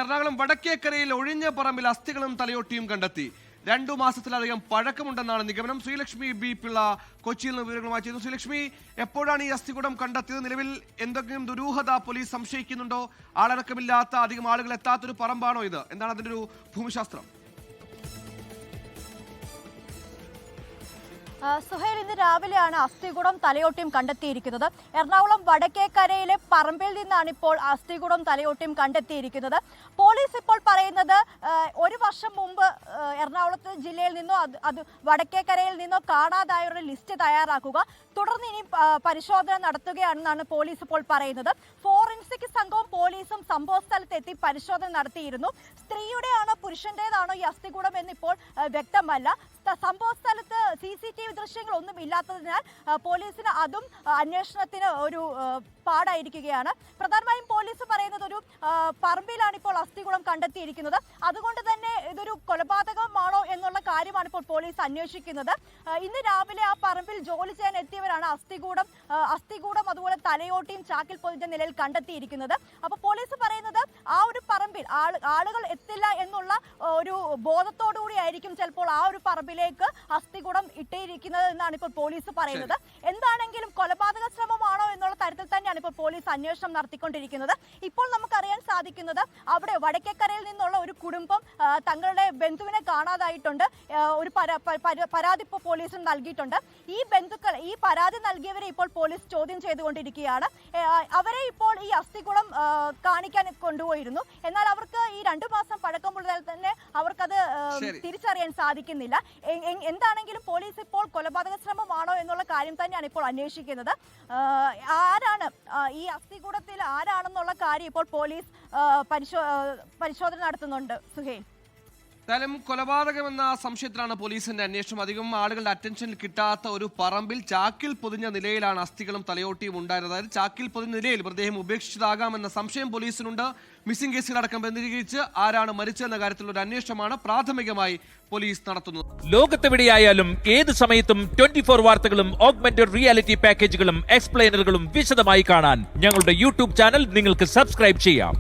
എറണാകുളം വടക്കേക്കരയിൽ ഒഴിഞ്ഞ പറമ്പിൽ അസ്ഥികളും തലയോട്ടിയും കണ്ടെത്തി. 2 മാസത്തിലധികം പഴക്കമുണ്ടെന്നാണ് നിഗമനം. ശ്രീലക്ഷ്മി ബി പിള്ള കൊച്ചിയിൽ നിന്ന് വിവരങ്ങളുമായി ചെയ്യുന്നു. ശ്രീലക്ഷ്മി, എപ്പോഴാണ് ഈ അസ്ഥികൂടം കണ്ടെത്തിയത്? നിലവിൽ എന്തെങ്കിലും ദുരൂഹത പോലീസ് സംശയിക്കുന്നുണ്ടോ? ആളടക്കമില്ലാത്ത, അധികം ആളുകൾ എത്താത്തൊരു പറമ്പാണോ ഇത്? എന്താണ് അതിന്റെ ഒരു ഭൂമിശാസ്ത്രം? സുഹേൽ, ഇന്ന് രാവിലെയാണ് അസ്ഥികൂടം തലയോട്ടിയും കണ്ടെത്തിയിരിക്കുന്നത്. എറണാകുളം വടക്കേക്കരയിലെ പറമ്പിൽ നിന്നാണ് ഇപ്പോൾ അസ്ഥികൂടം തലയോട്ടിയും കണ്ടെത്തിയിരിക്കുന്നത്. പോലീസ് ഇപ്പോൾ പറയുന്നത് 1 വർഷം മുമ്പ് എറണാകുളത്ത് ജില്ലയിൽ നിന്നോ അത് വടക്കേക്കരയിൽ നിന്നോ കാണാതായവരുടെ ലിസ്റ്റ് തയ്യാറാക്കുക, തുടർന്ന് ഇനി പരിശോധന നടത്തുകയാണെന്നാണ് പോലീസ് ഇപ്പോൾ പറയുന്നത്. ഫോറൻസിക് സംഘവും പോലീസും സംഭവ സ്ഥലത്ത് എത്തി പരിശോധന നടത്തിയിരുന്നു. സ്ത്രീയുടെയാണോ പുരുഷന്റേതാണോ ഈ അസ്ഥികൂടം എന്നിപ്പോൾ വ്യക്തമല്ല. സംഭവ സ്ഥലത്ത് CCTV ദൃശ്യങ്ങളൊന്നും ഇല്ലാത്തതിനാൽ പോലീസിന് അതും അന്വേഷണത്തിന് ഒരു പാടായിരിക്കുകയാണ്. പ്രധാനമായും പോലീസ് പറയുന്നത് ഒരു പറമ്പിലാണ് ഇപ്പോൾ അസ്ഥികൂടം കണ്ടെത്തിയിരിക്കുന്നത്. അതുകൊണ്ട് തന്നെ ഇതൊരു കൊലപാതകമാണോ എന്നുള്ള കാര്യമാണ് ഇപ്പോൾ പോലീസ് അന്വേഷിക്കുന്നത്. ഇന്ന് രാവിലെ ആ പറമ്പിൽ ജോലി ചെയ്യാൻ എത്തിയവരാണ് അസ്ഥികൂടം അതുപോലെ തലയോട്ടിയും ചാക്കിൽ പൊതിഞ്ഞ നിലയിൽ കണ്ടെത്തിയിരിക്കുന്നത്. അപ്പോൾ പോലീസ് പറയുന്നത് ആ ഒരു പറമ്പിൽ ആളുകൾ എത്തില്ല എന്നുള്ള ഒരു ബോധത്തോടുകൂടി ആയിരിക്കും ചിലപ്പോൾ ആ ഒരു പറമ്പിലേക്ക് അസ്ഥികൂടം ഇട്ടിരിക്കുന്നത് എന്നാണ് ഇപ്പോൾ പോലീസ് പറയുന്നത്. എന്താണെങ്കിലും കൊലപാതക ശ്രമമാണോ എന്നുള്ള തരത്തിൽ തന്നെയാണ് ഇപ്പോൾ പോലീസ് അന്വേഷണം നടത്തിക്കൊണ്ടിരിക്കുന്നത്. ഇപ്പോൾ നമുക്കറിയാൻ സാധിക്കുന്നത് അവിടെ വടക്കേക്കരയിൽ നിന്നുള്ള ഒരു കുടുംബം തങ്ങളുടെ ബന്ധുവിനെ കാണാതായിട്ടുണ്ട്. ഒരു പരാതി ഇപ്പോൾ പോലീസിന് നൽകിയിട്ടുണ്ട്. ഈ പരാതി നൽകിയവരെ ഇപ്പോൾ പോലീസ് ചോദ്യം ചെയ്തുകൊണ്ടിരിക്കുകയാണ്. അവരെ ഇപ്പോൾ ഈ അസ്ഥികൂടം കാണിക്കാൻ കൊണ്ടുപോയിരുന്നു. എന്നാൽ അവർക്ക് ഈ 2 മാസം പഴക്കമുള്ളതിൽ തന്നെ അവർക്കത് തിരിച്ചറിയാൻ സാധിക്കുന്നില്ല. എന്താണെങ്കിലും പോലീസ് ഇപ്പോൾ കൊലപാതക ശ്രമമാണോ എന്നുള്ള കാര്യം തന്നെയാണ് ഇപ്പോൾ അന്വേഷിക്കുന്നത്. ആരാണ് ഈ അസ്ഥികൂടത്തിൽ ആരാണെന്നുള്ള കാര്യം ഇപ്പോൾ പോലീസ് പരിശോധന നടത്തുന്നുണ്ട്. സുഹേൽ, എന്തായാലും കൊലപാതകമെന്ന സംശയത്തിലാണ് പോലീസിന്റെ അന്വേഷണം. അധികം ആളുകളുടെ അറ്റൻഷനിൽ കിട്ടാത്ത ഒരു പറമ്പിൽ ചാക്കിൽ പൊതിഞ്ഞ നിലയിലാണ് അസ്ഥികളും തലയോട്ടിയും ഉണ്ടായിരുന്നത്. അതായത് ചാക്കിൽ പൊതിഞ്ഞ നിലയിൽ മൃതദേഹം ഉപേക്ഷിച്ചതാകാമെന്ന സംശയം പോലീസിനുണ്ട്. മിസ്സിംഗ് കേസുകളടക്കം ബന്ധികരിച്ച് ആരാണ് മരിച്ചതെന്ന കാര്യത്തിലുള്ള ഒരു അന്വേഷണമാണ് പ്രാഥമികമായി പോലീസ് നടത്തുന്നത്. ലോകത്തെവിടെയായാലും ഏത് സമയത്തും 24 വാർത്തകളും ഓഗ്മെന്റഡ് റിയാലിറ്റി പാക്കേജുകളും എക്സ്പ്ലെയിനറുകളും വിശദമായി കാണാൻ ഞങ്ങളുടെ YouTube ചാനൽ നിങ്ങൾക്ക് സബ്സ്ക്രൈബ് ചെയ്യാം.